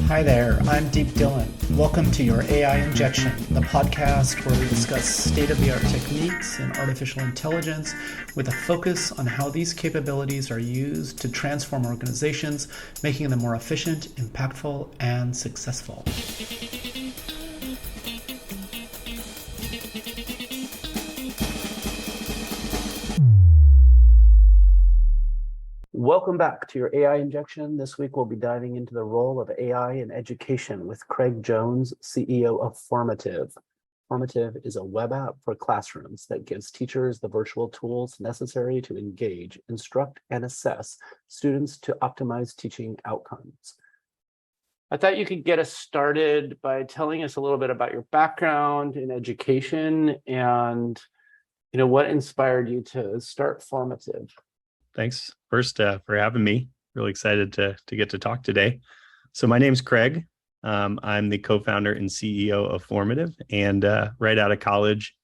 Hi there, I'm Deep Dillon. Welcome to your AI Injection, the podcast where we discuss state-of-the-art techniques in artificial intelligence with a focus on how these capabilities are used to transform organizations, making them more efficient, impactful, and successful. Welcome back to your AI Injection. This week we'll be diving into the role of AI in education with Craig Jones, CEO of Formative. Formative is a web app for classrooms that gives teachers the virtual tools necessary to engage, instruct, and assess students to optimize teaching outcomes. I thought you could get us started by telling us a little bit about your background in education and what inspired you to start Formative. Thanks first for having me. Really excited to get to talk today. So my name's Craig. I'm the co-founder and CEO of Formative. And right out of college,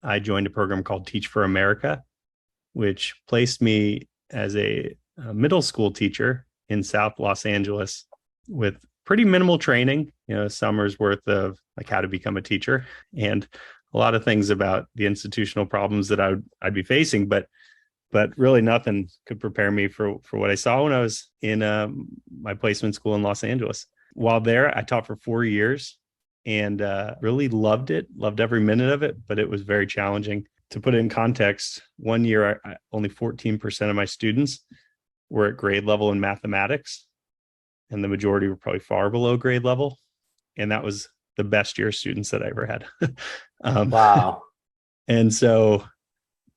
I joined a program called Teach for America, which placed me as a middle school teacher in South Los Angeles with pretty minimal training, a summer's worth of like how to become a teacher and a lot of things about the institutional problems that I'd be facing, but really nothing could prepare me for what I saw when I was in my placement school in Los Angeles. While there, I taught for 4 years and really loved it, loved every minute of it, but it was very challenging. To put it in context, 1 year, only 14% of my students were at grade level in mathematics, and the majority were probably far below grade level. And that was the best year of students that I ever had. Wow. And so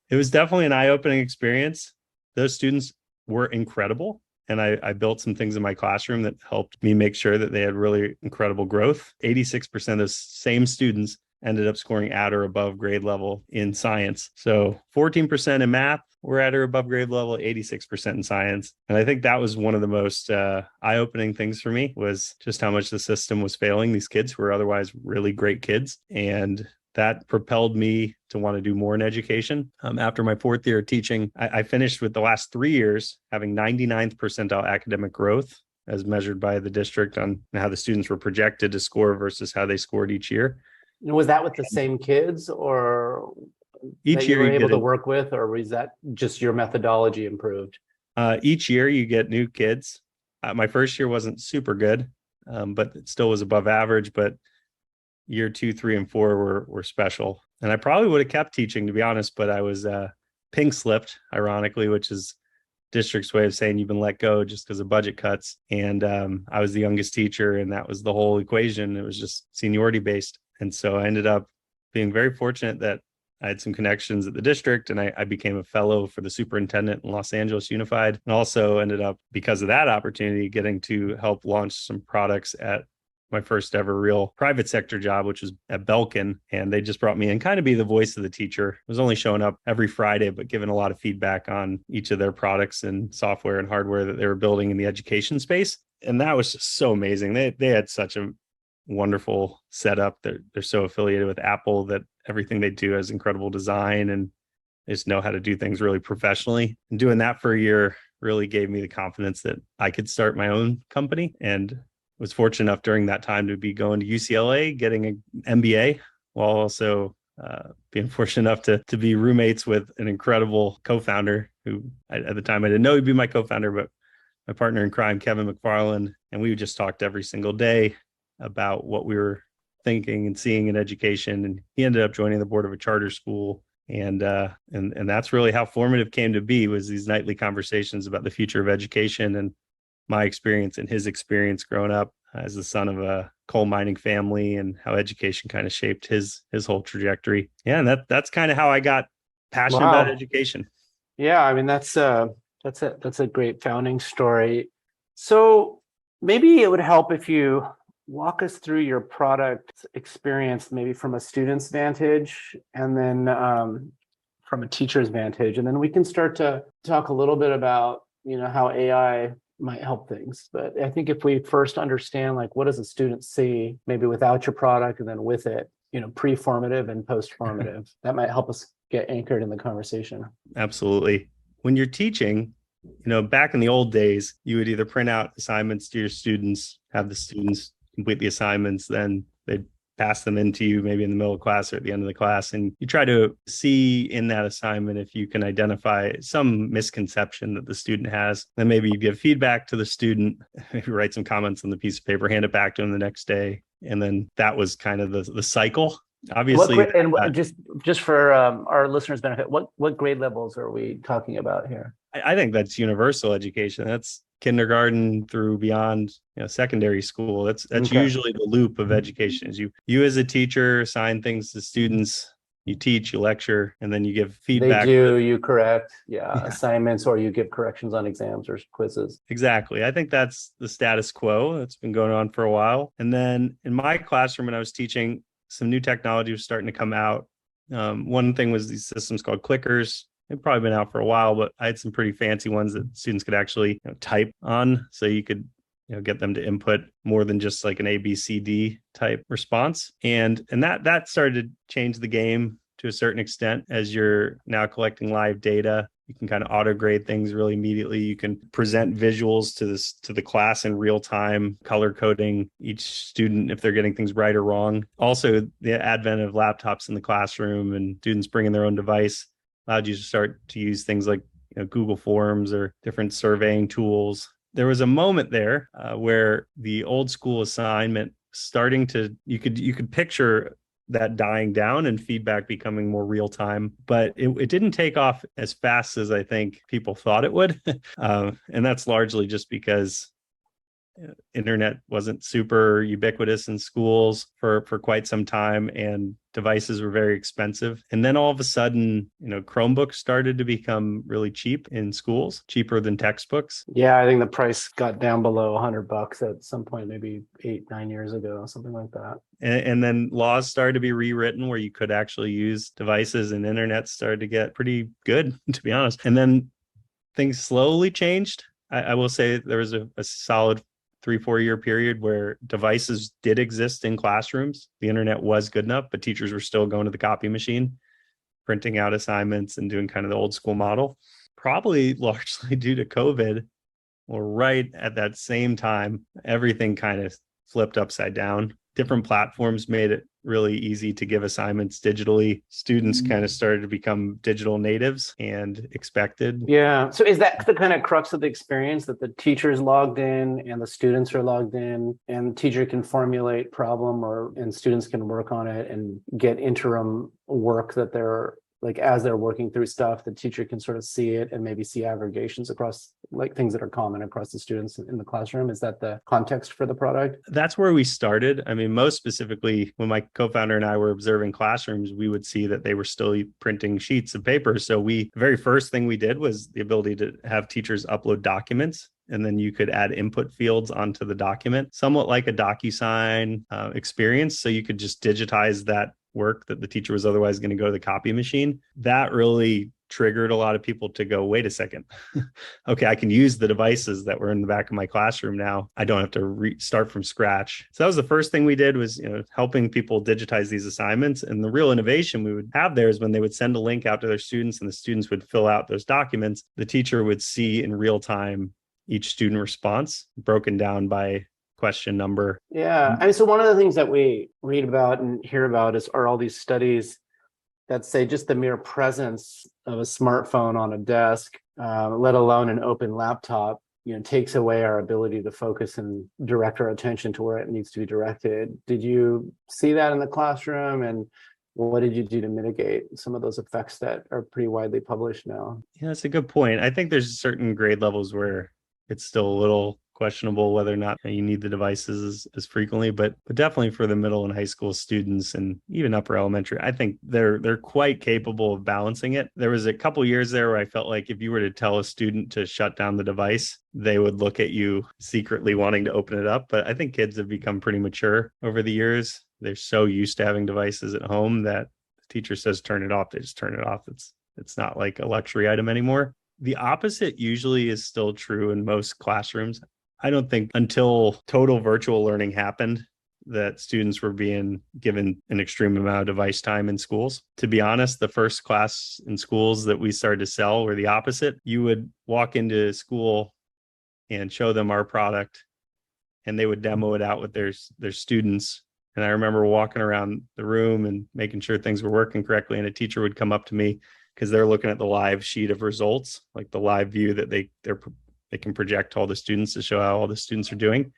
it was definitely an eye-opening experience. Those students were incredible. And I built some things in my classroom that helped me make sure that they had really incredible growth. 86% of those same students ended up scoring at or above grade level in science. So 14% in math were at or above grade level, 86% in science. And I think that was one of the most eye-opening things for me, was just how much the system was failing these kids who were otherwise really great kids. And that propelled me to want to do more in education. After my fourth year of teaching, I finished with the last 3 years having 99th percentile academic growth as measured by the district on how the students were projected to score versus how they scored each year. Was that with the same kids or each year you were able to work with, or was that just your methodology improved? Each year you get new kids. My first year wasn't super good, but it still was above average. But year 2, 3, and 4 were special. And I probably would have kept teaching, to be honest, but I was pink slipped, ironically, which is district's way of saying you've been let go just because of budget cuts. And I was the youngest teacher, and that was the whole equation. It was just seniority based. And so I ended up being very fortunate that I had some connections at the district, and I became a fellow for the superintendent in Los Angeles Unified, and also ended up, because of that opportunity, getting to help launch some products at my first ever real private sector job, which was at Belkin. And they just brought me in kind of be the voice of the teacher. I was only showing up every Friday, but giving a lot of feedback on each of their products and software and hardware that they were building in the education space. And that was just so amazing. They had such a wonderful setup. They're so affiliated with Apple that everything they do has incredible design, and they just know how to do things really professionally. And doing that for a year really gave me the confidence that I could start my own company, and was fortunate enough during that time to be going to UCLA, getting an MBA, while also being fortunate enough to be roommates with an incredible co-founder who at the time I didn't know he'd be my co-founder, but my partner in crime, Kevin McFarland. And we just talked every single day about what we were thinking and seeing in education. And he ended up joining the board of a charter school. And that's really how Formative came to be, was these nightly conversations about the future of education and my experience and his experience growing up as the son of a coal mining family, and how education kind of shaped his whole trajectory. Yeah, and that's kind of how I got passionate about education. Yeah, I mean that's a great founding story. So maybe it would help if you walk us through your product experience, maybe from a student's vantage, and then from a teacher's vantage, and then we can start to talk a little bit about how AI might help things. But I think if we first understand, like, what does a student see, maybe without your product and then with it, pre-formative and post-formative, that might help us get anchored in the conversation. Absolutely. When you're teaching, Back in the old days, you would either print out assignments to your students, have the students complete the assignments, then they'd pass them into you maybe in the middle of class or at the end of the class. And you try to see in that assignment if you can identify some misconception that the student has. Then maybe you give feedback to the student, maybe write some comments on the piece of paper, hand it back to them the next day. And then that was kind of the cycle. Obviously, just for our listeners' benefit, what grade levels are we talking about here? I think that's universal education. That's kindergarten through beyond, secondary school. That's Okay. usually the loop of education. Is you as a teacher assign things to students, you teach, you lecture, and then you give They feedback. do, you correct, Yeah, assignments, or you give corrections on exams or quizzes. exactly. I think that's the status quo. That's been going on for a while. And then in my classroom, when I was teaching, some new technology was starting to come out. One thing was these systems called clickers. They've probably been out for a while, but I had some pretty fancy ones that students could actually type on. So you could get them to input more than just like an A, B, C, D type response. And that started to change the game to a certain extent as you're now collecting live data. You can kind of auto grade things really immediately. You can present visuals to the class in real time, color coding each student if they're getting things right or wrong. Also, the advent of laptops in the classroom and students bringing their own device allowed you to start to use things like Google Forms or different surveying tools. There was a moment there where the old school assignment you could picture that dying down and feedback becoming more real time, but it didn't take off as fast as I think people thought it would. And that's largely just because internet wasn't super ubiquitous in schools for quite some time, and devices were very expensive. And then all of a sudden, Chromebooks started to become really cheap in schools, cheaper than textbooks. Yeah, I think the price got down below $100 at some point, maybe 8-9 years ago, something like that. And then laws started to be rewritten where you could actually use devices, and internet started to get pretty good, to be honest. And then things slowly changed. I will say there was a solid 3-4 year period where devices did exist in classrooms. The internet was good enough, but teachers were still going to the copy machine, printing out assignments and doing kind of the old school model, probably largely due to COVID. Well, right at that same time, everything kind of flipped upside down. Different platforms made it really easy to give assignments digitally. Students kind of started to become digital natives and expected. Yeah. So is that the kind of crux of the experience, that the teacher's logged in and the students are logged in, and the teacher can formulate problem and students can work on it and get interim work that they're like, as they're working through stuff, the teacher can sort of see it and maybe see aggregations across, like, things that are common across the students in the classroom? Is that the context for the product? That's where we started. I mean, most specifically, when my co-founder and I were observing classrooms, we would see that they were still printing sheets of paper. So the very first thing we did was the ability to have teachers upload documents, and then you could add input fields onto the document, somewhat like a DocuSign experience. So you could just digitize that work that the teacher was otherwise going to go to the copy machine. That really triggered a lot of people to go, wait a second. Okay, I can use the devices that were in the back of my classroom now. I don't have to start from scratch. So that was the first thing we did, was helping people digitize these assignments. And the real innovation we would have there is when they would send a link out to their students and the students would fill out those documents, the teacher would see in real time each student response broken down by question number. Yeah. I mean, so one of the things that we read about and hear about are all these studies that say just the mere presence of a smartphone on a desk, let alone an open laptop, takes away our ability to focus and direct our attention to where it needs to be directed. Did you see that in the classroom? And what did you do to mitigate some of those effects that are pretty widely published now? Yeah, that's a good point. I think there's certain grade levels where it's still a little questionable whether or not you need the devices as frequently, but definitely for the middle and high school students and even upper elementary, I think they're quite capable of balancing it. There was a couple years there where I felt like if you were to tell a student to shut down the device, they would look at you secretly wanting to open it up. But I think kids have become pretty mature over the years. They're so used to having devices at home that the teacher says turn it off, they just turn it off. It's not like a luxury item anymore. The opposite usually is still true in most classrooms. I don't think until total virtual learning happened that students were being given an extreme amount of device time in schools. To be honest, the first class in schools that we started to sell were the opposite. You would walk into school and show them our product, and they would demo it out with their students. And I remember walking around the room and making sure things were working correctly. And a teacher would come up to me because they're looking at the live sheet of results, like the live view that they can project to all the students to show how all the students are doing.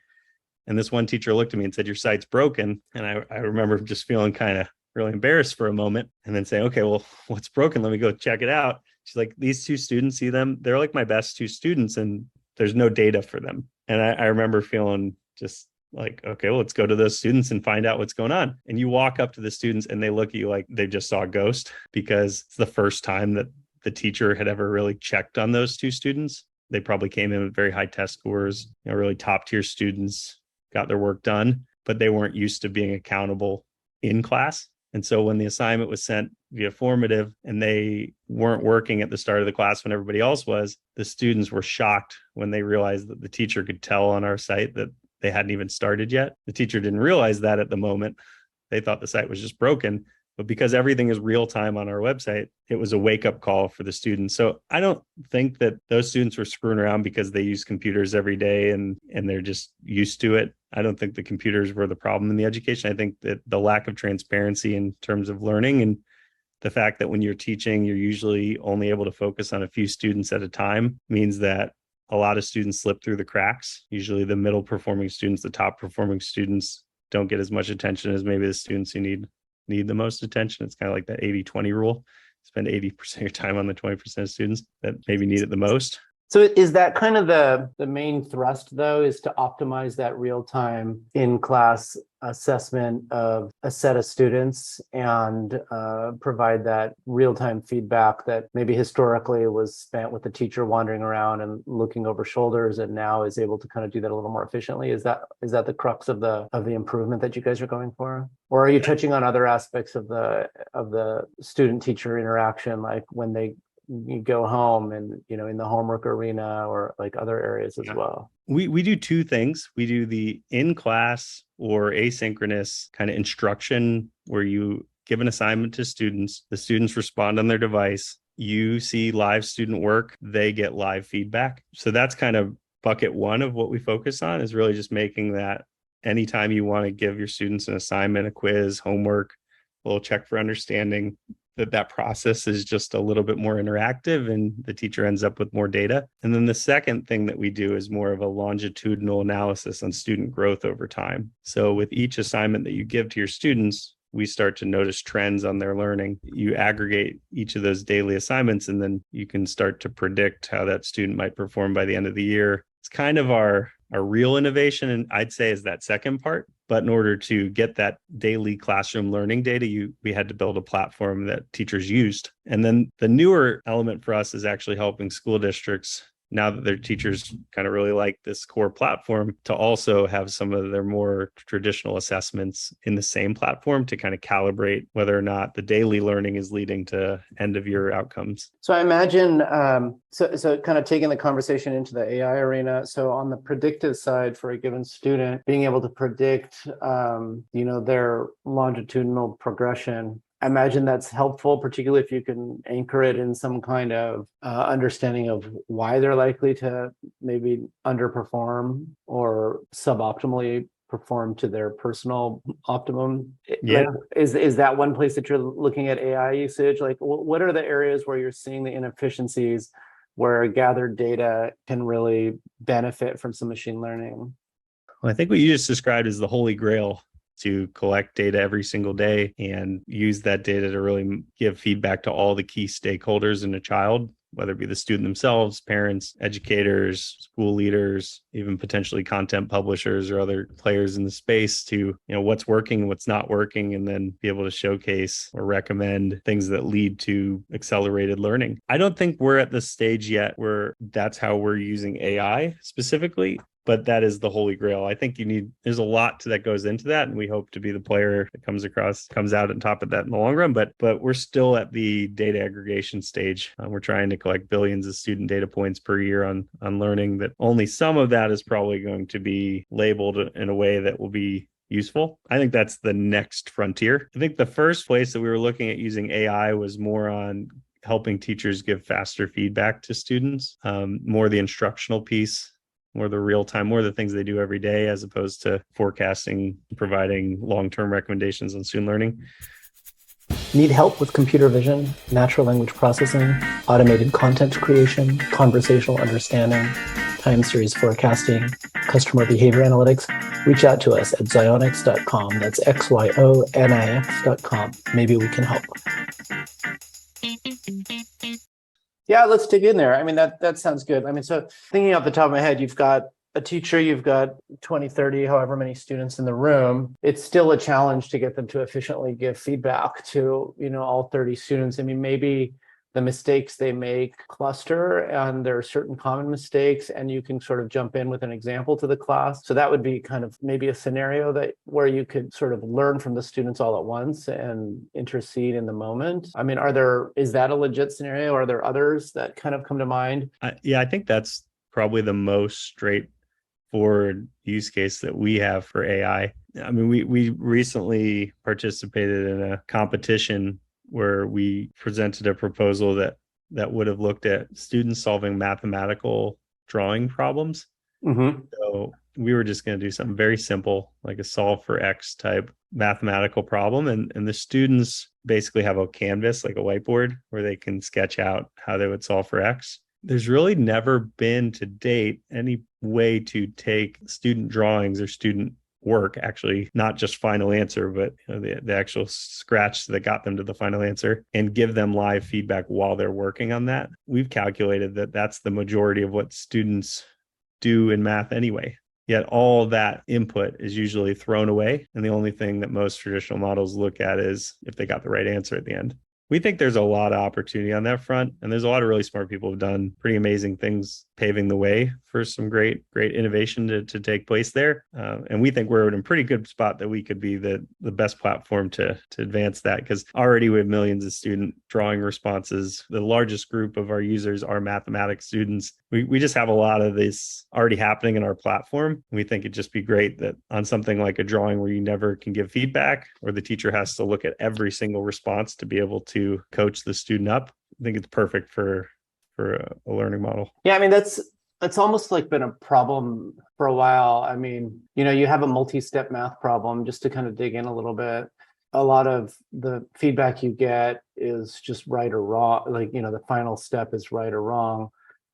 And this one teacher looked at me and said, "Your site's broken." And I remember just feeling kind of really embarrassed for a moment and then saying, "Okay, well, what's broken? Let me go check it out." She's like, "These two students, see them? They're like my best two students, and there's no data for them." And I remember feeling just like, okay, well, let's go to those students and find out what's going on. And you walk up to the students and they look at you like they just saw a ghost, because it's the first time that the teacher had ever really checked on those two students. They probably came in with very high test scores, really top tier students, got their work done, but they weren't used to being accountable in class. And so when the assignment was sent via Formative and they weren't working at the start of the class when everybody else was, the students were shocked when they realized that the teacher could tell on our site that they hadn't even started yet. The teacher didn't realize that at the moment. They thought the site was just broken. But because everything is real time on our website, it was a wake up call for the students. So I don't think that those students were screwing around because they use computers every day and they're just used to it. I don't think the computers were the problem in the education. I think that the lack of transparency in terms of learning, and the fact that when you're teaching, you're usually only able to focus on a few students at a time, means that a lot of students slip through the cracks. Usually the middle performing students, the top performing students don't get as much attention as maybe the students who need the most attention. It's kind of like that 80-20 rule. Spend 80% of your time on the 20% of students that maybe need it the most. So is that kind of the main thrust, though, is to optimize that real-time in-class assessment of a set of students and provide that real-time feedback that maybe historically was spent with the teacher wandering around and looking over shoulders, and now is able to kind of do that a little more efficiently? Is that the crux of the improvement that you guys are going for? Or are you touching on other aspects of the student-teacher interaction, like when you go home and, in the homework arena, or like other areas as well? We do two things. We do the in-class or asynchronous kind of instruction where you give an assignment to students, the students respond on their device, you see live student work, they get live feedback. So that's kind of bucket one of what we focus on, is really just making that anytime you want to give your students an assignment, a quiz, homework, a little check for understanding, that process is just a little bit more interactive and the teacher ends up with more data. And then the second thing that we do is more of a longitudinal analysis on student growth over time. So with each assignment that you give to your students, we start to notice trends on their learning. You aggregate each of those daily assignments, and then you can start to predict how that student might perform by the end of the year. It's kind of our real innovation, and I'd say is that second part. But in order to get that daily classroom learning data, we had to build a platform that teachers used. And then the newer element for us is actually helping school districts, now that their teachers kind of really like this core platform, to also have some of their more traditional assessments in the same platform to kind of calibrate whether or not the daily learning is leading to end of year outcomes. So I imagine, so kind of taking the conversation into the AI arena. So on the predictive side for a given student, being able to predict, their longitudinal progression, I imagine that's helpful, particularly if you can anchor it in some kind of understanding of why they're likely to maybe underperform or suboptimally perform to their personal optimum. Yeah. Like, is that one place that you're looking at AI usage? Like, what are the areas where you're seeing the inefficiencies, where gathered data can really benefit from some machine learning? Well, I think what you just described is the holy grail, to collect data every single day and use that data to really give feedback to all the key stakeholders in a child, whether it be the student themselves, parents, educators, school leaders, even potentially content publishers or other players in the space, to, what's working and what's not working, and then be able to showcase or recommend things that lead to accelerated learning. I don't think we're at the stage yet where that's how we're using AI specifically, but that is the holy grail. I think there's a lot that goes into that, and we hope to be the player that comes out on top of that in the long run. But we're still at the data aggregation stage. We're trying to collect billions of student data points per year on learning, that only some of that is probably going to be labeled in a way that will be useful. I think that's the next frontier. I think the first place that we were looking at using AI was more on helping teachers give faster feedback to students, more the instructional piece, more the real time, more the things they do every day, as opposed to forecasting, providing long-term recommendations on student learning. Need help with computer vision, natural language processing, automated content creation, conversational understanding, time series forecasting, customer behavior analytics? Reach out to us at xionyx.com. That's XYONIX.com. Maybe we can help. Yeah, let's dig in there. I mean, that sounds good. I mean, so thinking off the top of my head, you've got a teacher, you've got 20, 30, however many students in the room. It's still a challenge to get them to efficiently give feedback to, all 30 students. I mean, maybe the mistakes they make cluster and there are certain common mistakes and you can sort of jump in with an example to the class. So that would be kind of maybe a scenario where you could sort of learn from the students all at once and intercede in the moment. I mean, is that a legit scenario? Are there others that kind of come to mind? I think that's probably the most straightforward use case that we have for AI. I mean, we recently participated in a competition where we presented a proposal that would have looked at students solving mathematical drawing problems. Mm-hmm. So we were just going to do something very simple, like a solve for X type mathematical problem. And the students basically have a canvas, like a whiteboard, where they can sketch out how they would solve for X. There's really never been to date any way to take student drawings or student work, actually, not just final answer, but the actual scratch that got them to the final answer, and give them live feedback while they're working on that. We've calculated that that's the majority of what students do in math anyway. Yet all that input is usually thrown away. And the only thing that most traditional models look at is if they got the right answer at the end. We think there's a lot of opportunity on that front. And there's a lot of really smart people who've done pretty amazing things, paving the way for some great innovation to take place there. And we think we're in a pretty good spot that we could be the best platform to advance that, because already we have millions of student drawing responses. The largest group of our users are mathematics students. We just have a lot of this already happening in our platform. We think it'd just be great that on something like a drawing where you never can give feedback, or the teacher has to look at every single response to be able to coach the student up, I think it's perfect for a learning model. Yeah, I mean, that's almost like been a problem for a while. I mean, you have a multi-step math problem, just to kind of dig in a little bit. A lot of the feedback you get is just right or wrong. Like, the final step is right or wrong.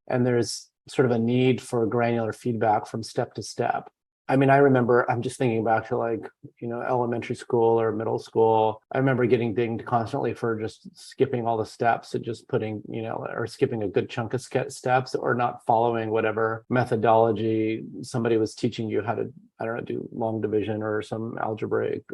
And there's sort of a need for granular feedback from step to step. I mean, I remember, I'm just thinking back to elementary school or middle school. I remember getting dinged constantly for just skipping all the steps and just putting, or skipping a good chunk of steps, or not following whatever methodology somebody was teaching you how to, I don't know, do long division or some algebraic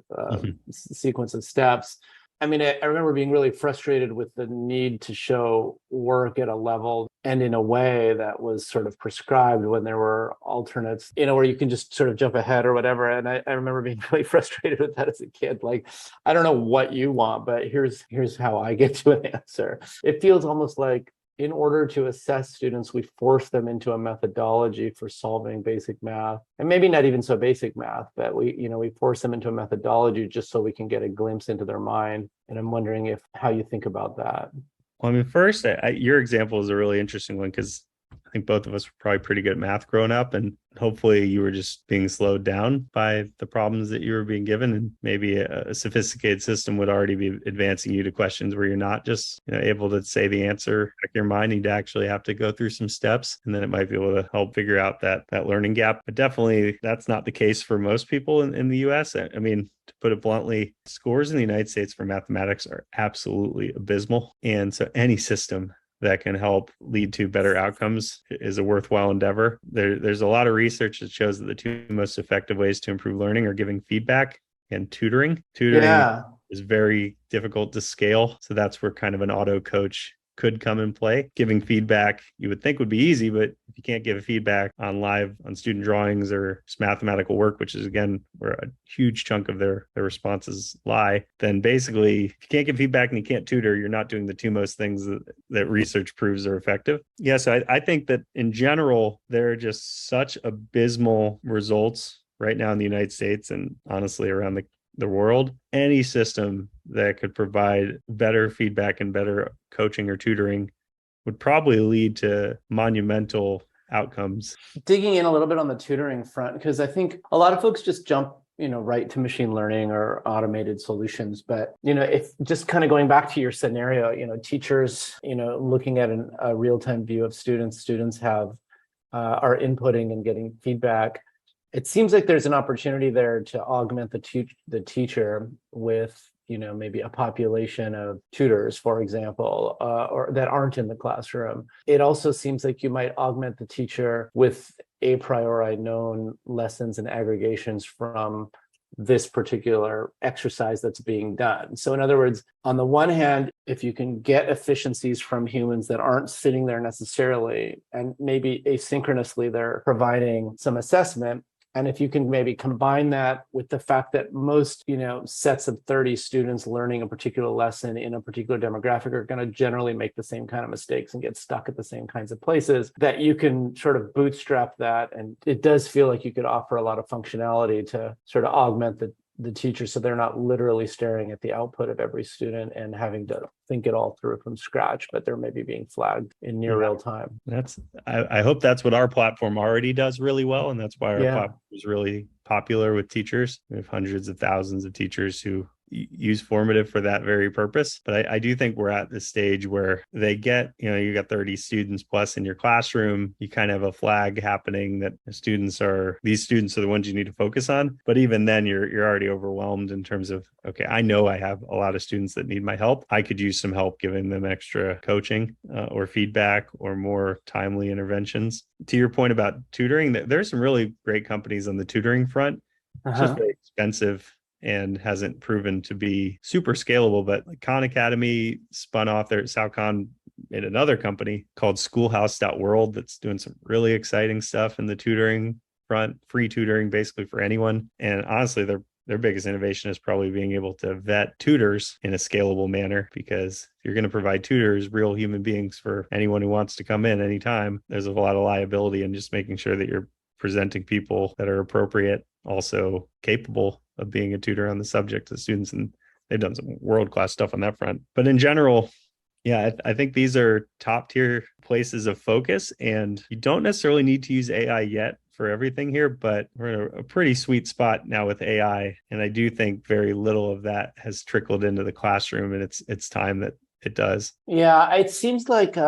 sequence of steps. I mean, I remember being really frustrated with the need to show work at a level and in a way that was sort of prescribed when there were alternates, where you can just sort of jump ahead or whatever. And I remember being really frustrated with that as a kid. Like, I don't know what you want, but here's how I get to an answer. It feels almost like, in order to assess students, we force them into a methodology for solving basic math, and maybe not even so basic math, but we force them into a methodology just so we can get a glimpse into their mind. And I'm wondering how you think about that. Well, I mean, first, your example is a really interesting one, because I think both of us were probably pretty good at math growing up, and hopefully you were just being slowed down by the problems that you were being given, and maybe a sophisticated system would already be advancing you to questions where you're not just able to say the answer in your mind. You'd actually have to go through some steps, and then it might be able to help figure out that learning gap. But definitely that's not the case for most people in the US. I mean, to put it bluntly, scores in the United States for mathematics are absolutely abysmal. And so any system that can help lead to better outcomes is a worthwhile endeavor. There's a lot of research that shows that the two most effective ways to improve learning are giving feedback and tutoring. Tutoring is very difficult to scale. So that's where kind of an auto coach could come in play. Giving feedback, you would think would be easy, but if you can't give feedback on student drawings or just mathematical work, which is again where a huge chunk of their responses lie, then basically if you can't give feedback and you can't tutor, you're not doing the two most things that research proves are effective. Yes, I think that in general, there are just such abysmal results right now in the United States and honestly around the world. Any system that could provide better feedback and better coaching or tutoring would probably lead to monumental outcomes. Digging in a little bit on the tutoring front, because I think a lot of folks just jump right to machine learning or automated solutions. But, if just kind of going back to your scenario, teachers, looking at a real-time view of students have are inputting and getting feedback. It seems like there's an opportunity there to augment the teacher with maybe a population of tutors, for example, or that aren't in the classroom. It also seems like you might augment the teacher with a priori known lessons and aggregations from this particular exercise that's being done. So in other words, on the one hand, if you can get efficiencies from humans that aren't sitting there necessarily, and maybe asynchronously they're providing some assessment, and if you can maybe combine that with the fact that most, sets of 30 students learning a particular lesson in a particular demographic are going to generally make the same kind of mistakes and get stuck at the same kinds of places, that you can sort of bootstrap that. And it does feel like you could offer a lot of functionality to sort of augment the teacher, so they're not literally staring at the output of every student and having to think it all through from scratch, but they're maybe being flagged in near real time. I hope that's what our platform already does really well. And that's why our platform is really popular with teachers. We have hundreds of thousands of teachers who use Formative for that very purpose. But I do think we're at the stage where they get, you got 30 students plus in your classroom. You kind of have a flag happening that these students are the ones you need to focus on. But even then you're already overwhelmed in terms of, okay, I know I have a lot of students that need my help. I could use some help giving them extra coaching or feedback or more timely interventions. To your point about tutoring, there's some really great companies on the tutoring front. It's just very expensive and hasn't proven to be super scalable. But like Khan Academy spun off their Khan made another company called Schoolhouse.world that's doing some really exciting stuff in the tutoring front, free tutoring basically for anyone. And honestly, their biggest innovation is probably being able to vet tutors in a scalable manner, because if you're going to provide tutors, real human beings for anyone who wants to come in anytime, there's a lot of liability in just making sure that you're presenting people that are appropriate, also capable of being a tutor on the subject to the students. And they've done some world-class stuff on that front. But in general, yeah, I think these are top tier places of focus, and you don't necessarily need to use AI yet for everything here, but we're in a pretty sweet spot now with AI. And I do think very little of that has trickled into the classroom, and it's time that it does. Yeah, it seems like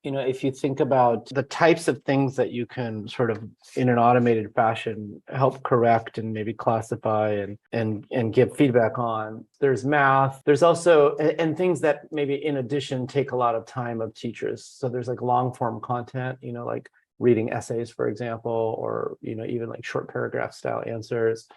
if you think about the types of things that you can sort of in an automated fashion help correct and maybe classify and give feedback on, there's math, there's also and things that maybe in addition take a lot of time of teachers. So there's like long form content, like reading essays, for example, or even like short paragraph style answers.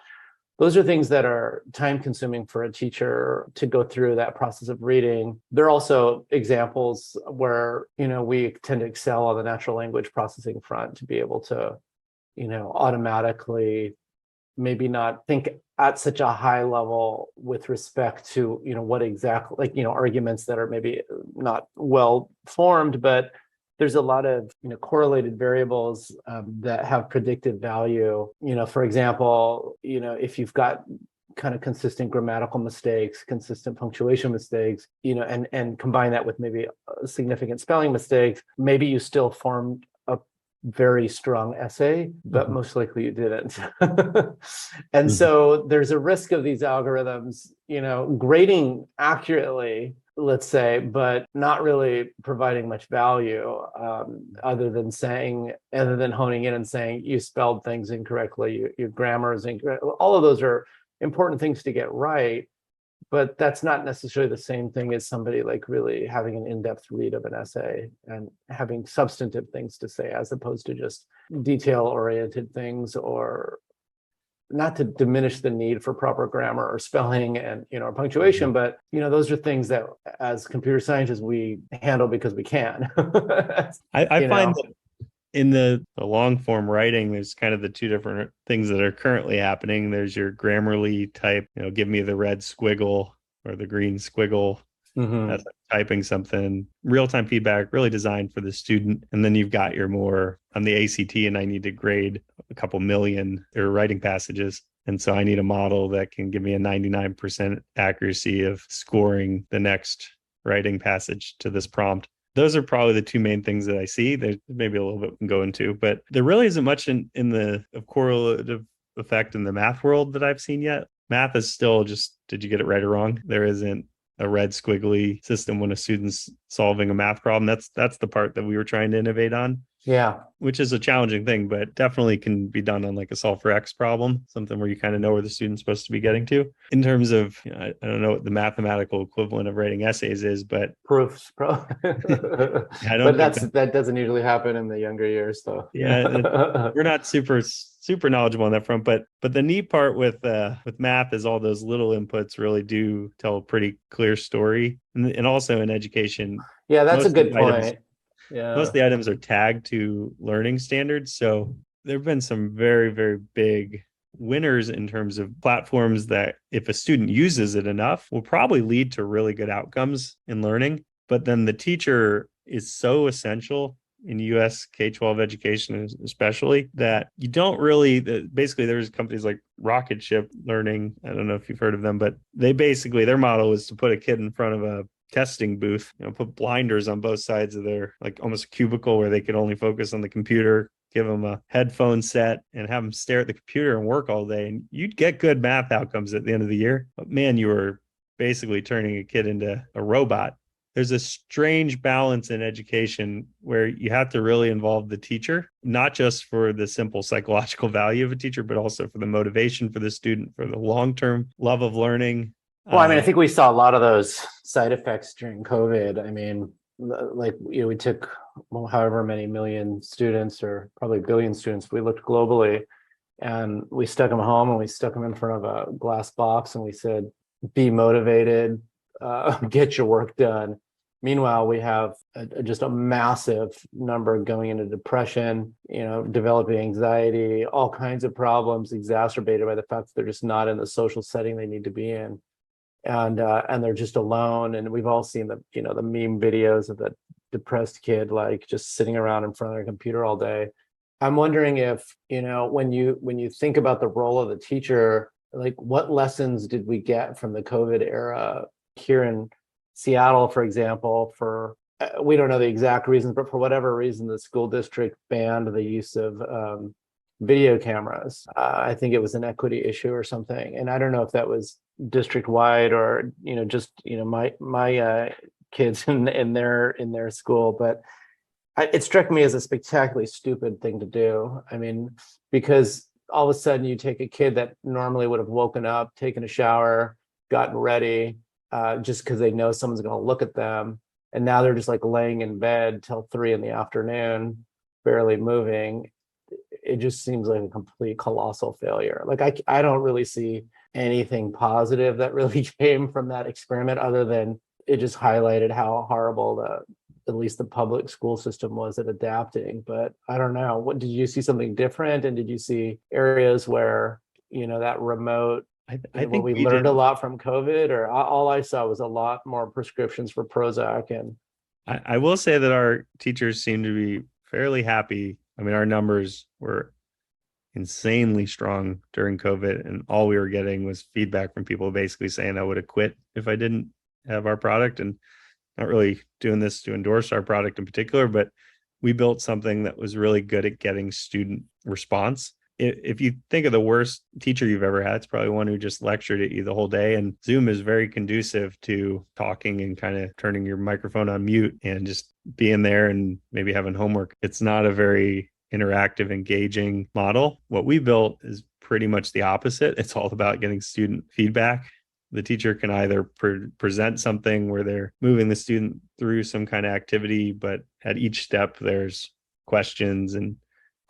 Those are things that are time consuming for a teacher to go through that process of reading. There are also examples where, we tend to excel on the natural language processing front to be able to, automatically maybe not think at such a high level with respect to, what exactly, like, arguments that are maybe not well formed, but there's a lot of correlated variables that have predictive value. For example, if you've got kind of consistent grammatical mistakes, consistent punctuation mistakes, and combine that with maybe significant spelling mistakes, maybe you still formed a very strong essay, but most likely you didn't. And so there's a risk of these algorithms, grading accurately, let's say, but not really providing much value other than honing in and saying you spelled things incorrectly, your grammar is incorrect. All of those are important things to get right, but that's not necessarily the same thing as somebody like really having an in-depth read of an essay and having substantive things to say, as opposed to just detail-oriented things, or not to diminish the need for proper grammar or spelling and punctuation, but those are things that as computer scientists we handle because we can. I find that in the long form writing, there's kind of the two different things that are currently happening. There's your Grammarly type, give me the red squiggle or the green squiggle Mhm. That's like typing something, real-time feedback, really designed for the student. And then you've got your more on the ACT, and I need to grade a couple million or writing passages. And so I need a model that can give me a 99% accuracy of scoring the next writing passage to this prompt. Those are probably the two main things that I see. There's maybe a little bit we can go into, but there really isn't much in the of correlative effect in the math world that I've seen yet. Math is still just, did you get it right or wrong? There isn't a red squiggly system when a student's solving a math problem. That's the part that we were trying to innovate on, Yeah. which is a challenging thing, but definitely can be done on like a solve for X problem, something where you kind of know where the student's supposed to be getting to. In terms of, I don't know what the mathematical equivalent of writing essays is, but Proofs, I don't but think that, that doesn't usually happen in the younger years, though. yeah, we're not super knowledgeable on that front, but the neat part with math is all those little inputs really do tell a pretty clear story, and also in education, Yeah, that's a most of good the items point. most Yeah. of the items are tagged to learning standards. So there have been some very big winners in terms of platforms that, if a student uses it enough, will probably lead to really good outcomes in learning. But then the teacher is so essential in US K-12 education, especially, that you don't really, basically there's companies like Rocket Ship Learning. I don't know if you've heard of them, but they basically, their model is to put a kid in front of a testing booth, put blinders on both sides of their, like almost a cubicle where they could only focus on the computer, give them a headphone set and have them stare at the computer and work all day. And you'd get good math outcomes at the end of the year. But man, you were basically turning a kid into a robot. There's a strange balance in education where you have to really involve the teacher, not just for the simple psychological value of a teacher, but also for the motivation for the student, for the long-term love of learning. Well, I mean, I think we saw a lot of those side effects during COVID. I mean, like, we took, well, however many million students, or probably billion students, we looked globally, and we stuck them home, and we stuck them in front of a glass box, and we said, be motivated, get your work done. Meanwhile, we have just a massive number going into depression, developing anxiety, all kinds of problems exacerbated by the fact that they're just not in the social setting they need to be in. And they're just alone. And we've all seen the meme videos of the depressed kid, like just sitting around in front of their computer all day. I'm wondering if, when you think about the role of the teacher, like, what lessons did we get from the COVID era here in Seattle, for example? For we don't know the exact reasons, but for whatever reason, the school district banned the use of video cameras. I think it was an equity issue or something, and I don't know if that was district wide, or just my kids in their school, but it struck me as a spectacularly stupid thing to do. I mean, because all of a sudden you take a kid that normally would have woken up, taken a shower, gotten ready, just because they know someone's going to look at them, and now they're just like laying in bed till 3 in the afternoon, barely moving. It just seems like a complete colossal failure. Like, I don't really see anything positive that really came from that experiment, other than it just highlighted how horrible at least the public school system was at adapting. But I don't know. What did you see something different? And did you see areas where, that remote, I where think we we learned a did. lot from COVID? Or all I saw was a lot more prescriptions for Prozac. And I will say that our teachers seem to be fairly happy. I mean, our numbers were insanely strong during COVID, and all we were getting was feedback from people basically saying I would have quit if I didn't have our product. And not really doing this to endorse our product in particular, but we built something that was really good at getting student response. If you think of the worst teacher you've ever had, it's probably one who just lectured at you the whole day. And Zoom is very conducive to talking and kind of turning your microphone on mute and just being there and maybe having homework. It's not a very interactive, engaging model. What we built is pretty much the opposite. It's all about getting student feedback. The teacher can either present something where they're moving the student through some kind of activity, but at each step there's questions and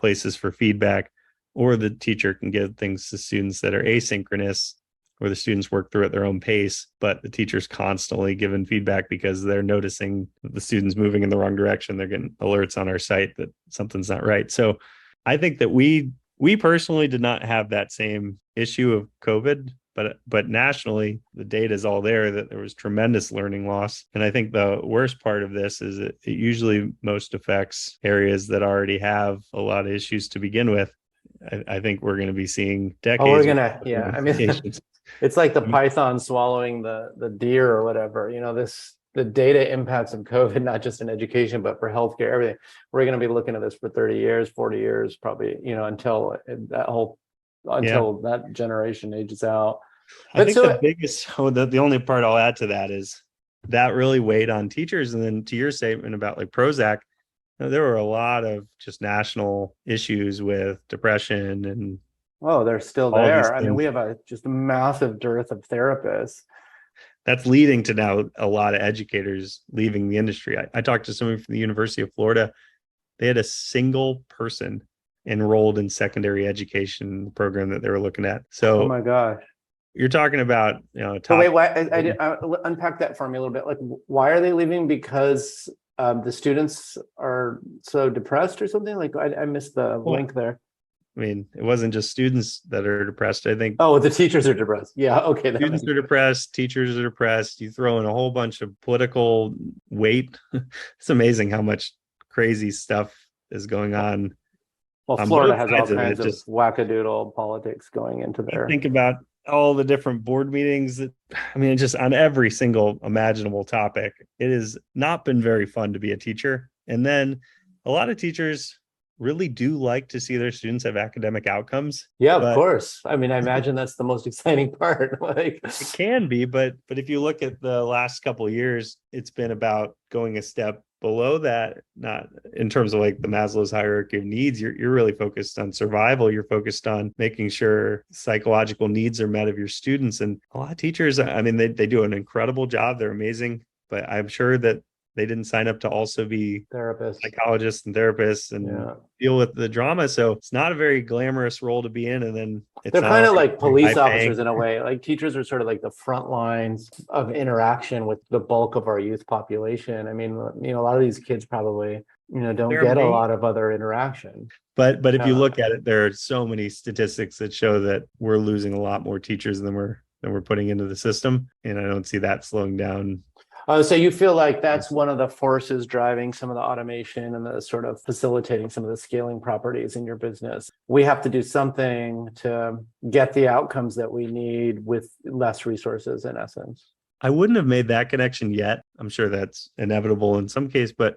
places for feedback, or the teacher can give things to students that are asynchronous, where the students work through at their own pace, but the teacher's constantly giving feedback because they're noticing that the student's moving in the wrong direction. They're getting alerts on our site that something's not right. So I think that we personally did not have that same issue of COVID. but nationally, the data is all there that there was tremendous learning loss. And I think the worst part of this is it usually most affects areas that already have a lot of issues to begin with. I think we're going to be seeing decades. Oh, we're gonna, yeah. I mean, implications. it's like the python swallowing the deer or whatever. The data impacts of COVID, not just in education, but for healthcare, everything. We're going to be looking at this for 30 years, 40 years, probably, until that generation ages out. I think the biggest, the only part I'll add to that is that really weighed on teachers. And then to your statement about like Prozac, there were a lot of just national issues with depression and. Oh, they're still there. I mean, we have just a massive dearth of therapists. That's leading to now a lot of educators leaving the industry. I talked to someone from the University of Florida. They had a single person enrolled in secondary education program that they were looking at. So, oh my gosh, you're talking about So wait, I unpack that for me a little bit. Like, why are they leaving? Because the students are so depressed or something? Like, I missed the link there. I mean, it wasn't just students that are depressed. I think. Oh, the teachers are depressed. Yeah. Okay. Students are depressed. Teachers are depressed. You throw in a whole bunch of political weight. It's amazing how much crazy stuff is going on. Well, Florida has all kinds of wackadoodle politics going into there. Think about all the different board meetings just on every single imaginable topic. It has not been very fun to be a teacher. And then a lot of teachers really do like to see their students have academic outcomes. Yeah, of course. I mean, I imagine that's the most exciting part. It can be, but if you look at the last couple of years, it's been about going a step below that, not in terms of like the Maslow's hierarchy of needs. You're really focused on survival. You're focused on making sure psychological needs are met of your students. And a lot of teachers, they do an incredible job. They're amazing, but I'm sure that they didn't sign up to also be therapists, psychologists and therapists and deal with the drama. So it's not a very glamorous role to be in. And then they're kind of like police officers in a way. Like teachers are sort of like the front lines of interaction with the bulk of our youth population. I mean, a lot of these kids probably, don't get a lot of other interaction. But if you look at it, there are so many statistics that show that we're losing a lot more teachers than we're putting into the system. And I don't see that slowing down. So you feel like that's one of the forces driving some of the automation and the sort of facilitating some of the scaling properties in your business. We have to do something to get the outcomes that we need with less resources, in essence. I wouldn't have made that connection yet. I'm sure that's inevitable in some case, but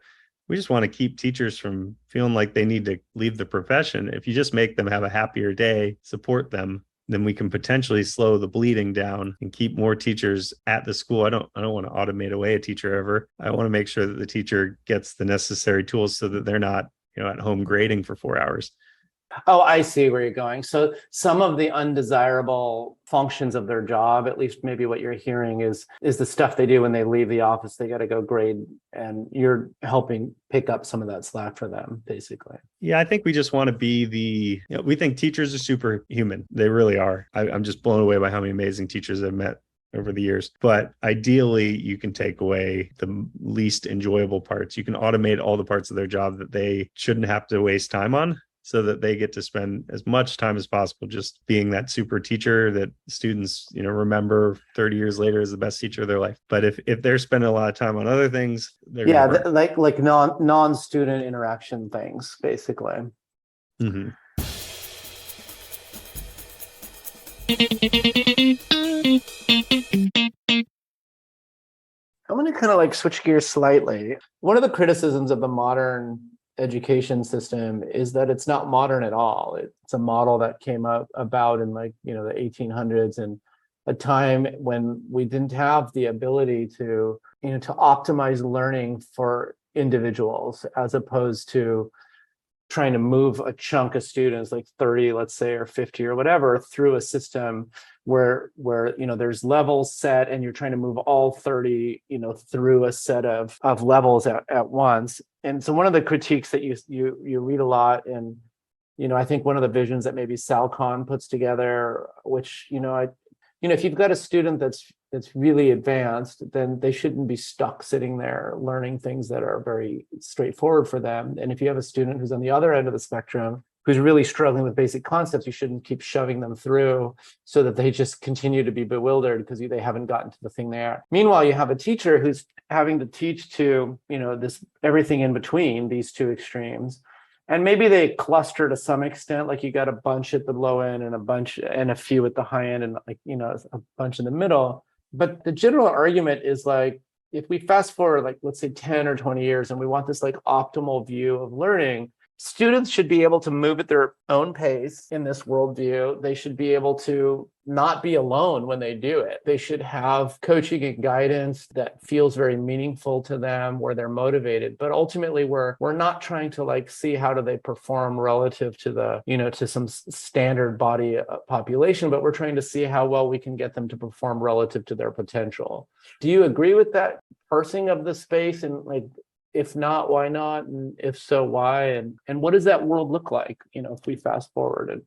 we just want to keep teachers from feeling like they need to leave the profession. If you just make them have a happier day, support them, then we can potentially slow the bleeding down and keep more teachers at the school. I don't want to automate away a teacher ever. I want to make sure that the teacher gets the necessary tools so that they're not, at home grading for 4 hours. Oh, I see where you're going. So some of the undesirable functions of their job, at least maybe what you're hearing is the stuff they do when they leave the office. They got to go grade, and you're helping pick up some of that slack for them, basically. Yeah, I think we just want to be we think teachers are superhuman. They really are. I'm just blown away by how many amazing teachers I've met over the years. But ideally, you can take away the least enjoyable parts. You can automate all the parts of their job that they shouldn't have to waste time on, so that they get to spend as much time as possible just being that super teacher that students, remember 30 years later as the best teacher of their life. But if they're spending a lot of time on other things, like non-student interaction things, basically. Mm-hmm. I'm going to kind of like switch gears slightly. One of the criticisms of the modern education system is that it's not modern at all. It's a model that came about in the 1800s, and a time when we didn't have the ability to optimize learning for individuals, as opposed to trying to move a chunk of students, like 30, let's say, or 50 or whatever, through a system where there's levels set, and you're trying to move all 30 through a set of levels at once. And so one of the critiques that you read a lot, and I think one of the visions that maybe Sal Khan puts together, which if you've got a student that's really advanced, then they shouldn't be stuck sitting there learning things that are very straightforward for them. And if you have a student who's on the other end of the spectrum, who's really struggling with basic concepts, you shouldn't keep shoving them through so that they just continue to be bewildered because they haven't gotten to the thing they are. Meanwhile, you have a teacher who's having to teach to, this everything in between these two extremes. And maybe they cluster to some extent, like you got a bunch at the low end and a bunch and a few at the high end and a bunch in the middle. But the general argument is like, if we fast forward, like, let's say 10 or 20 years, and we want this like optimal view of learning, students should be able to move at their own pace in this worldview. They should be able to not be alone when they do it. They should have coaching and guidance that feels very meaningful to them, where they're motivated. But ultimately, we're not trying to like see how do they perform relative to the, to some standard body population, but we're trying to see how well we can get them to perform relative to their potential. Do you agree with that parsing of the space? And like, if not, why not? And if so, why? And what does that world look like, if we fast forward?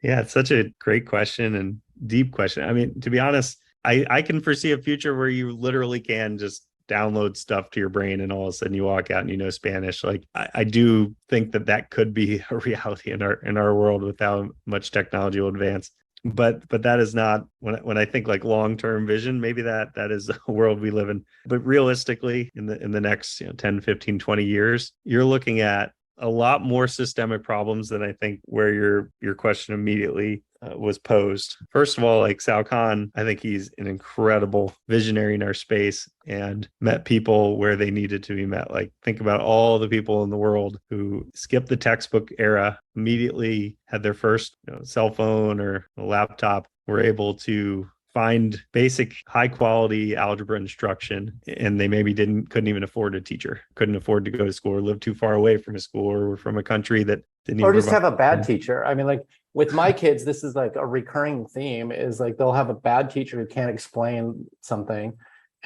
Yeah, it's such a great question and deep question. I mean, to be honest, I can foresee a future where you literally can just download stuff to your brain and all of a sudden you walk out and you know Spanish. Like I do think that could be a reality in our world with how much technology will advance. But that is not when I think like long-term vision, maybe that is a world we live in. But realistically, in the next 10, 15, 20 years, you're looking at a lot more systemic problems than I think where your question immediately was posed. First of all, like Sal Khan, I think he's an incredible visionary in our space and met people where they needed to be met. Like think about all the people in the world who skipped the textbook era, immediately had their first cell phone or a laptop, were able to find basic high quality algebra instruction, and they maybe couldn't even afford a teacher, couldn't afford to go to school, or live too far away from a school, or were from a country that didn't or even just have a bad teacher. I mean, like with my kids, this is like a recurring theme, is like they'll have a bad teacher who can't explain something,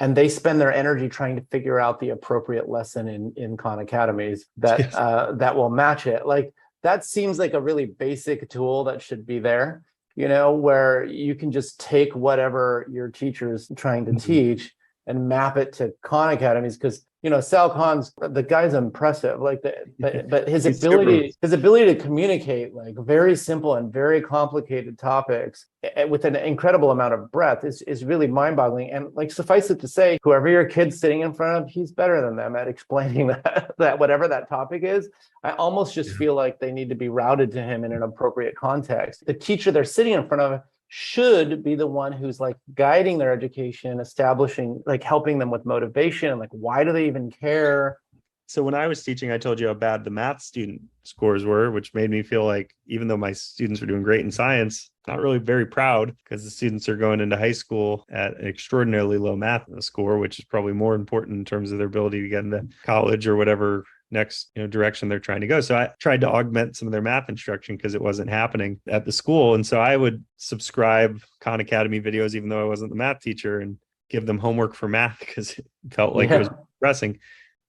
and they spend their energy trying to figure out the appropriate lesson in Khan Academies that Yes. That will match it. Like that seems like a really basic tool that should be there, where you can just take whatever your teacher's trying to teach and map it to Khan Academies. Because Sal Khan's, the guy's impressive, like but his ability to communicate like very simple and very complicated topics with an incredible amount of breadth is really mind-boggling. And like suffice it to say, whoever your kid's sitting in front of, he's better than them at explaining that whatever that topic is. I almost just feel like they need to be routed to him in an appropriate context. The teacher they're sitting in front of should be the one who's like guiding their education, establishing, like helping them with motivation and like, why do they even care? So when I was teaching, I told you how bad the math student scores were, which made me feel like even though my students were doing great in science, not really very proud, because the students are going into high school at an extraordinarily low math score, which is probably more important in terms of their ability to get into college or whatever next direction they're trying to go. So I tried to augment some of their math instruction because it wasn't happening at the school. And so I would subscribe Khan Academy videos, even though I wasn't the math teacher, and give them homework for math because it felt like it was progressing.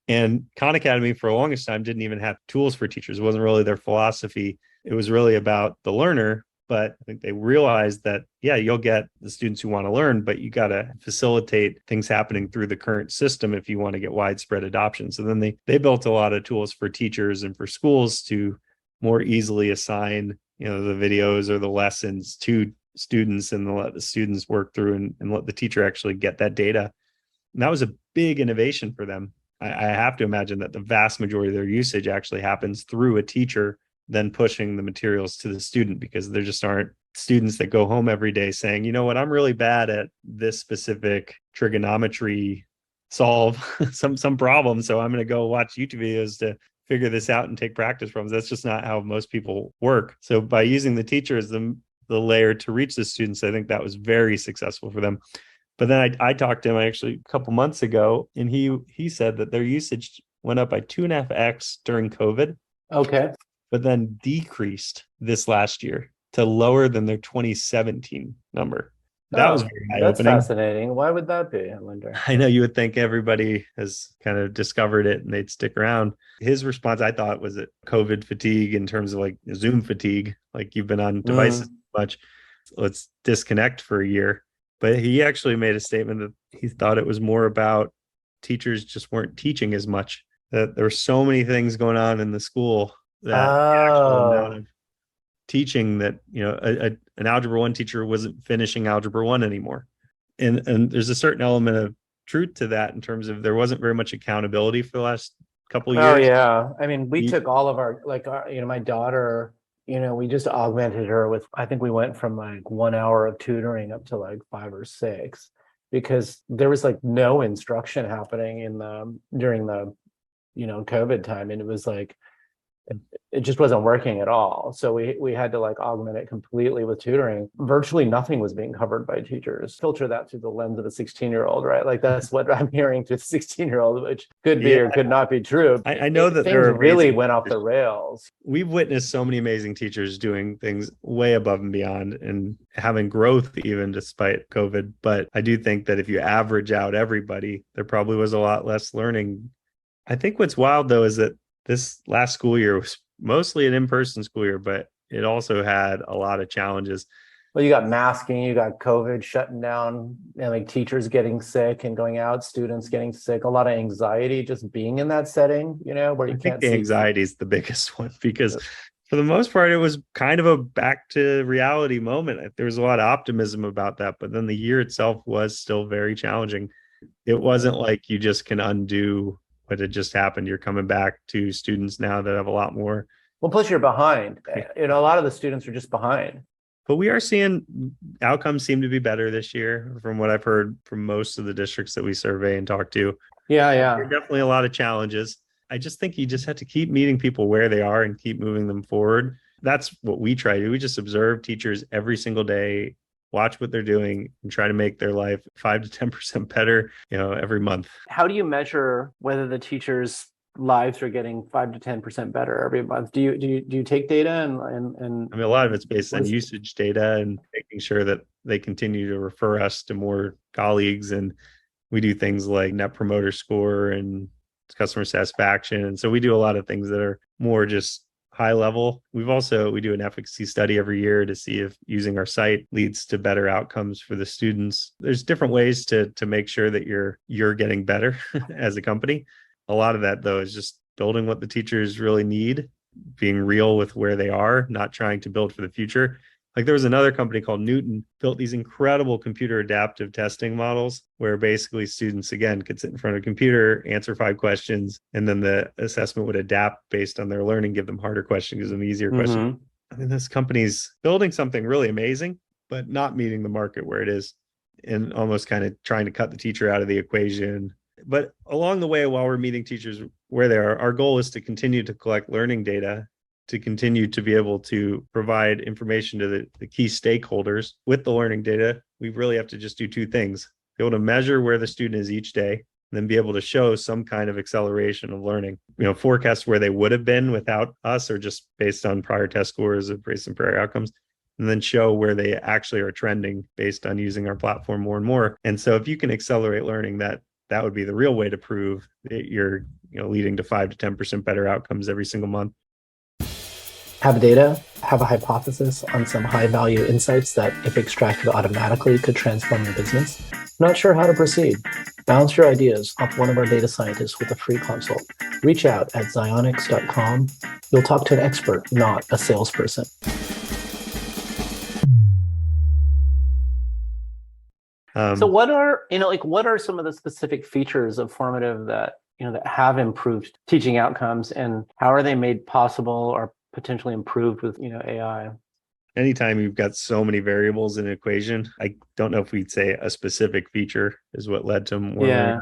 And Khan Academy for the longest time didn't even have tools for teachers. It wasn't really their philosophy. It was really about the learner. But I think they realized that, yeah, you'll get the students who want to learn, but you got to facilitate things happening through the current system if you want to get widespread adoption. So then they built a lot of tools for teachers and for schools to more easily assign, the videos or the lessons to students, and let the students work through and let the teacher actually get that data. And that was a big innovation for them. I have to imagine that the vast majority of their usage actually happens through a teacher then pushing the materials to the student, because there just aren't students that go home every day saying, you know what, I'm really bad at this specific trigonometry solve some problem, so I'm going to go watch YouTube videos to figure this out and take practice problems. That's just not how most people work. So by using the teacher as the layer to reach the students, I think that was very successful for them. But then I talked to him actually a couple months ago, and he said that their usage went up by 2.5x during COVID. Okay. But then decreased this last year to lower than their 2017 number. That was very eye-opening. That's fascinating. Why would that be, I wonder? I know you would think everybody has kind of discovered it and they'd stick around. His response, I thought, was that COVID fatigue, in terms of like Zoom fatigue, like you've been on devices too much, let's disconnect for a year. But he actually made a statement that he thought it was more about teachers just weren't teaching as much, that there were so many things going on in the school that the actual amount of teaching that, an Algebra 1 teacher wasn't finishing Algebra 1 anymore. And there's a certain element of truth to that in terms of there wasn't very much accountability for the last couple of Oh years. yeah. I mean, we You- took all of our, my daughter, we just augmented her with, I think we went from like 1 hour of tutoring up to like 5 or 6, because there was like no instruction happening during the, COVID time. And it was like, it just wasn't working at all. So we had to like augment it completely with tutoring. Virtually nothing was being covered by teachers. Filter that through the lens of a 16-year-old, right? Like that's what I'm hearing to a 16-year-old, which could be or could not be true. I know that Things there are really amazing went off the teachers. rails. We've witnessed so many amazing teachers doing things way above and beyond and having growth even despite COVID. But I do think that if you average out everybody, there probably was a lot less learning. I think what's wild though is that this last school year was mostly an in-person school year, but it also had a lot of challenges. Well, you got masking, you got COVID shutting down, and like teachers getting sick and going out, students getting sick, a lot of anxiety just being in that setting, where you I think can't the see. anxiety is the biggest one because for the most part, it was kind of a back to reality moment. There was a lot of optimism about that, but then the year itself was still very challenging. It wasn't like you just can undo what had just happened. You're coming back to students now that have a lot more. Well, plus you're behind. A lot of the students are just behind. But we are seeing outcomes seem to be better this year from what I've heard from most of the districts that we survey and talk to. Yeah. There are definitely a lot of challenges. I just think you just have to keep meeting people where they are and keep moving them forward. That's what we try to do. We just observe teachers every single day, watch what they're doing, and try to make their life 5 to 10% better, every month. How do you measure whether the teachers' lives are getting 5 to 10% better every month? Do you take data and I mean, a lot of it's based on usage data and making sure that they continue to refer us to more colleagues. And we do things like Net Promoter Score and customer satisfaction. And so we do a lot of things that are more just high level. We do an efficacy study every year to see if using our site leads to better outcomes for the students. There's different ways to make sure that you're getting better as a company. A lot of that though is just building what the teachers really need, being real with where they are, not trying to build for the future. Like there was another company called Newton built these incredible computer adaptive testing models where basically students, again, could sit in front of a computer, answer 5 questions, and then the assessment would adapt based on their learning, give them harder questions, give them easier questions. I mean, this company's building something really amazing, but not meeting the market where it is and almost kind of trying to cut the teacher out of the equation. But along the way, while we're meeting teachers where they are, our goal is to continue to collect learning data, to continue to be able to provide information to the key stakeholders with the learning data. We really have to just do 2 things: be able to measure where the student is each day, and then be able to show some kind of acceleration of learning, forecast where they would have been without us or just based on prior test scores of based on prior outcomes, and then show where they actually are trending based on using our platform more and more. And so if you can accelerate learning, that would be the real way to prove that you're leading to 5 to 10% better outcomes every single month. Have data, have a hypothesis on some high-value insights that, if extracted automatically, could transform your business? Not sure how to proceed? Bounce your ideas off one of our data scientists with a free consult. Reach out at zionics.com. You'll talk to an expert, not a salesperson. So what are some of the specific features of Formative that have improved teaching outcomes, and how are they made possible or potentially improved with AI? Anytime you've got so many variables in an equation, I don't know if we'd say a specific feature is what led to more. Yeah.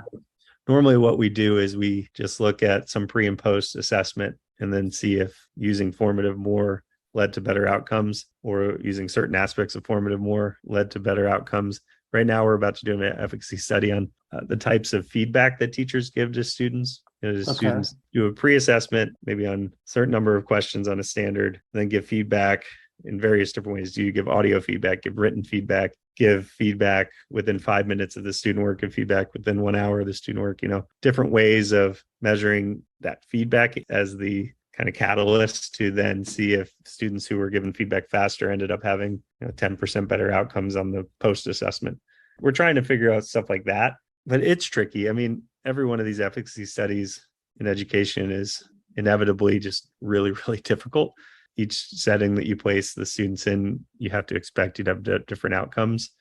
Normally what we do is we just look at some pre and post assessment and then see if using Formative more led to better outcomes, or using certain aspects of Formative more led to better outcomes. Right now, we're about to do an efficacy study on the types of feedback that teachers give to students. Students do a pre-assessment, maybe on a certain number of questions on a standard, then give feedback in various different ways. Do you give audio feedback, give written feedback, give feedback within 5 minutes of the student work, give feedback within 1 hour of the student work, different ways of measuring that feedback as the kind of catalyst to then see if students who were given feedback faster ended up having 10% better outcomes on the post assessment. We're trying to figure out stuff like that, but it's tricky. I mean, every one of these efficacy studies in education is inevitably just really, really difficult. each setting that you place the students in, you have to expect you'd have different outcomes.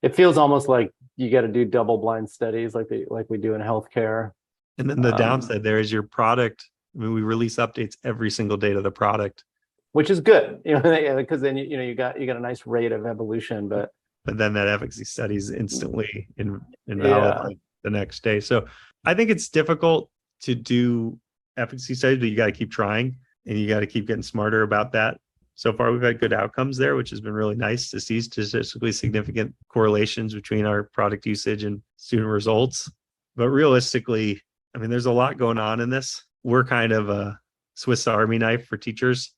It feels almost like you got to do double blind studies like we do in healthcare. And then the downside there is your product. I mean, we release updates every single day to the product, which is good, because then you got a nice rate of evolution, but then that efficacy study is instantly invalid the next day. So I think it's difficult to do efficacy studies, but you got to keep trying and you got to keep getting smarter about that. So far, we've had good outcomes there, which has been really nice to see statistically significant correlations between our product usage and student results. But realistically, I mean, there's a lot going on in this. We're kind of a Swiss Army knife for teachers.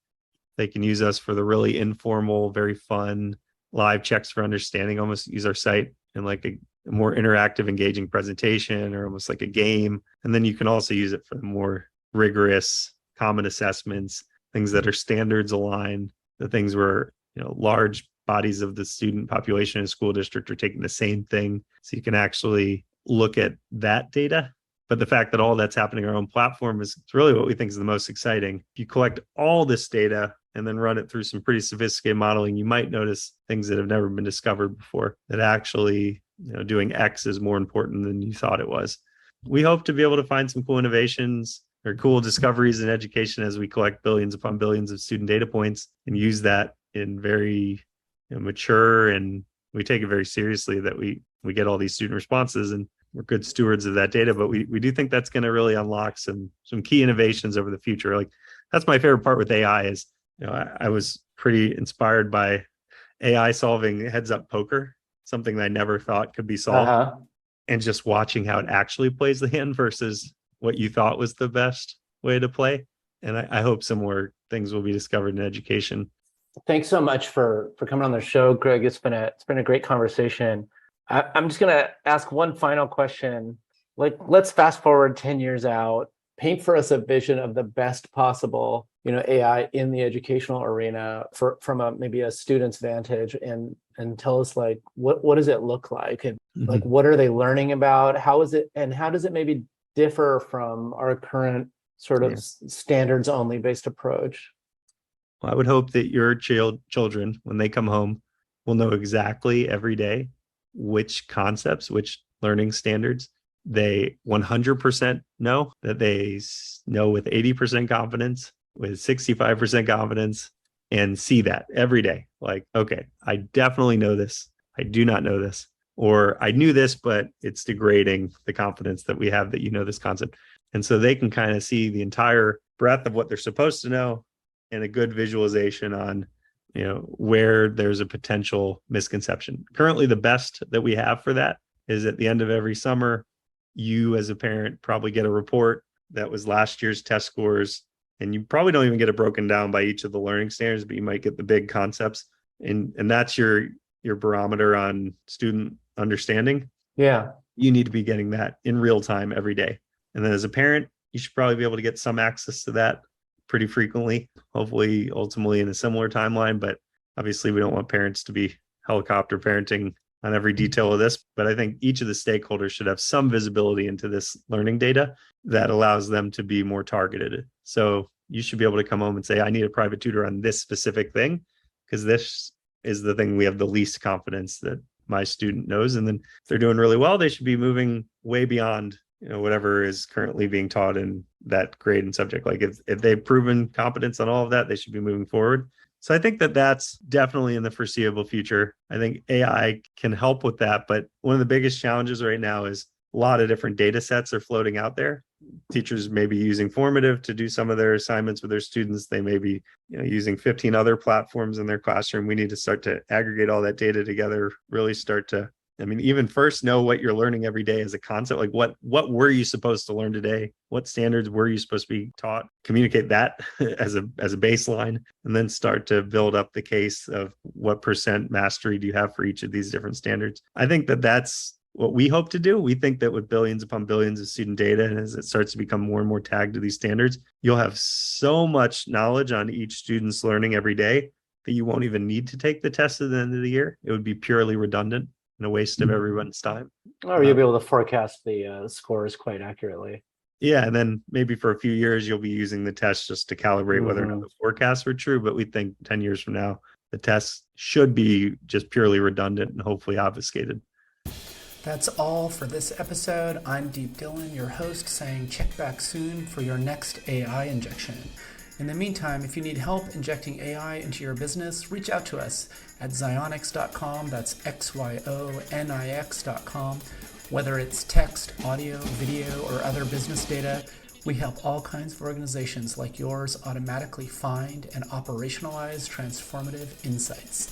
They can use us for the really informal, very fun live checks for understanding, almost use our site in like a more interactive, engaging presentation or almost like a game. And then you can also use it for the more rigorous common assessments, things that are standards aligned, the things where, large bodies of the student population in a school district are taking the same thing. So you can actually look at that data. But the fact that all that's happening on our own platform is really what we think is the most exciting. If you collect all this data and then run it through some pretty sophisticated modeling, you might notice things that have never been discovered before, that actually, doing X is more important than you thought it was. We hope to be able to find some cool innovations or cool discoveries in education as we collect billions upon billions of student data points and use that in very mature, and we take it very seriously that we get all these student responses and we're good stewards of that data. But we do think that's going to really unlock some key innovations over the future. Like, that's my favorite part with AI is, I was pretty inspired by AI solving heads up poker, something that I never thought could be solved. And just watching how it actually plays the hand versus what you thought was the best way to play. And I hope some more things will be discovered in education. Thanks so much for coming on the show, Greg. It's been a great conversation. I'm just going to ask one final question. Like, let's fast forward 10 years out. Paint for us a vision of the best possible, AI in the educational arena from maybe a student's vantage, and tell us, like, what does it look like, and like, what are they learning about? How is it, and how does it maybe differ from our current sort of standards only based approach? Well, I would hope that your children, when they come home, will know exactly every day which concepts, which learning standards they 100% know, that they know with 80% confidence, with 65% confidence, and see that every day. Like, okay, I definitely know this. I do not know this. Or I knew this, but it's degrading the confidence that we have that you know this concept. And so they can kind of see the entire breadth of what they're supposed to know and a good visualization on, where there's a potential misconception. Currently, the best that we have for that is at the end of every summer, you as a parent probably get a report that was last year's test scores, and you probably don't even get it broken down by each of the learning standards, but you might get the big concepts. And that's your barometer on student understanding. Yeah. You need to be getting that in real time every day. And then as a parent, you should probably be able to get some access to that pretty frequently, hopefully ultimately in a similar timeline. But obviously we don't want parents to be helicopter parenting on every detail of this. But I think each of the stakeholders should have some visibility into this learning data that allows them to be more targeted. So you should be able to come home and say, I need a private tutor on this specific thing, because this is the thing we have the least confidence that my student knows. And then if they're doing really well, they should be moving way beyond whatever is currently being taught in that grade and subject. Like, if they've proven competence on all of that, they should be moving forward. So I think that that's definitely in the foreseeable future. I think AI can help with that. But one of the biggest challenges right now is a lot of different data sets are floating out there. Teachers may be using Formative to do some of their assignments with their students. They may be using 15 other platforms in their classroom. We need to start to aggregate all that data together, really start to, even first know what you're learning every day as a concept. Like, what were you supposed to learn today? What standards were you supposed to be taught? Communicate that as a baseline, and then start to build up the case of what percent mastery do you have for each of these different standards. I think that that's what we hope to do. We think that with billions upon billions of student data, and as it starts to become more and more tagged to these standards, you'll have so much knowledge on each student's learning every day that you won't even need to take the test at the end of the year. It would be purely redundant and a waste of everyone's time. Or you'll be able to forecast the scores quite accurately. Yeah, and then maybe for a few years you'll be using the tests just to calibrate whether or not Mhm. the forecasts were true. But we think 10 years from now, the tests should be just purely redundant and hopefully obfuscated. That's all for this episode. I'm Deep Dillon, your host, saying check back soon for your next AI injection. In the meantime, if you need help injecting AI into your business, reach out to us at xionyx.com. That's XYONIX.com. Whether it's text, audio, video, or other business data, we help all kinds of organizations like yours automatically find and operationalize transformative insights.